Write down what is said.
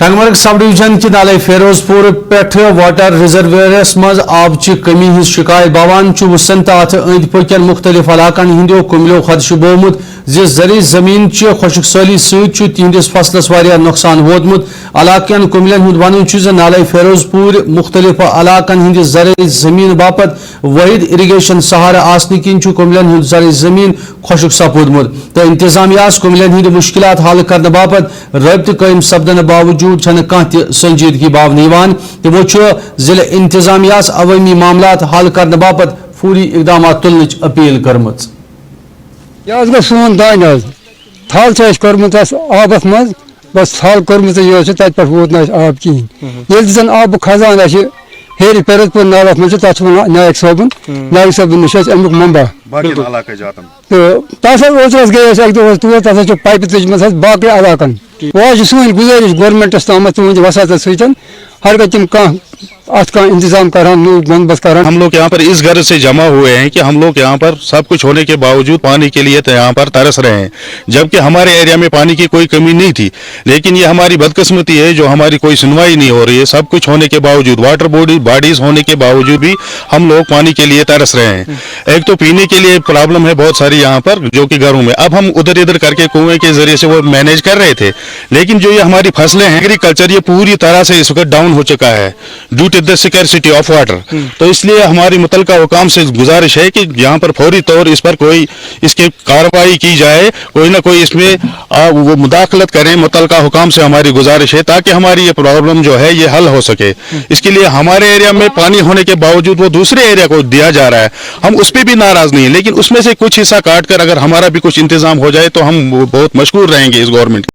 Tangmarg sub division कि नाले Ferozepur Peth water रिजर्वेयरस मज आब ची कमी हिज शिकायत बावान वुसन तो अत अंद पकन मुख्तलिफ इलाकन हिंदो कुमिलो खदश बोमुत जरी जमीन खुशक साली सहिंदिस फसलस वारिया नुकसान वोतमुत इलाकन कुमिलन हुंद वन नाले फेरोजपुर मुख्तलिफ इलाकन हिंदिस जरी जमीन बापत वाहिद इरिगेशन सहारा आसने किन कुमिलन हुंद जरी जमीन खुशक सपूदमुत तो इंतजामिया कुमिलन हिंद मुश्किलात हल करने बापत रब्त कायम सपदन बावजूद संजीदगी बाव नीवान तमो जिले इंतजामिया अवामी मामलात हल करने बापत फूरी इकदाम तुलने अपील कर्मच यह सोन दान थल कर्मुत आबस मज बस थल कर्मुत तत पे वोत आब कहें जन आब खजान हेर फेरोजपुर नालस मज तथ नायक सबन नश अमुक मंबा तो तस गए अक दह तोर तथा पाइप तुजम बाकी इलाकन वह सोन गुजारिश गवर्नमेंटस तम तुद वसात सतन हर कम कह इंतजाम कर बंदोबस्त कर। हम लोग यहाँ पर इस गर्ज से जमा हुए हैं कि हम लोग यहाँ पर सब कुछ होने के बावजूद पानी के लिए यहाँ पर तरस रहे हैं, जबकि हमारे एरिया में पानी की कोई कमी नहीं थी। लेकिन ये हमारी बदकिस्मती है जो हमारी कोई सुनवाई नहीं हो रही है। सब कुछ होने के बावजूद, वाटर बॉडीज होने के बावजूद भी हम लोग पानी के लिए तरस रहे हैं। एक तो पीने के लिए प्रॉब्लम है बहुत सारी यहाँ पर, जो कि घरों में अब हम उधर इधर करके कुएं के जरिए से वो मैनेज कर रहे थे। लेकिन जो ये हमारी फसलें हैं, एग्रीकल्चर, ये पूरी तरह से इस वक्त डाउन हो चुका है due to the security of water. तो इसलिए हमारी मुतलका हुकाम से गुजारिश है कि यहाँ पर फौरी तौर इस पर कोई इसकी कार्रवाई की जाए, कोई ना कोई इसमें वो मुदाखलत करें। मुतलका हुकाम से हमारी गुजारिश है ताकि हमारी ये प्रॉब्लम जो है ये हल हो सके। इसके लिए हमारे एरिया में पानी होने के बावजूद वो दूसरे एरिया को दिया जा रहा है, हम उस पर भी नाराज नहीं है। लेकिन उसमें से कुछ हिस्सा काट कर अगर हमारा भी कुछ इंतजाम हो जाए तो हम बहुत मशकूर रहेंगे इस गवर्नमेंट।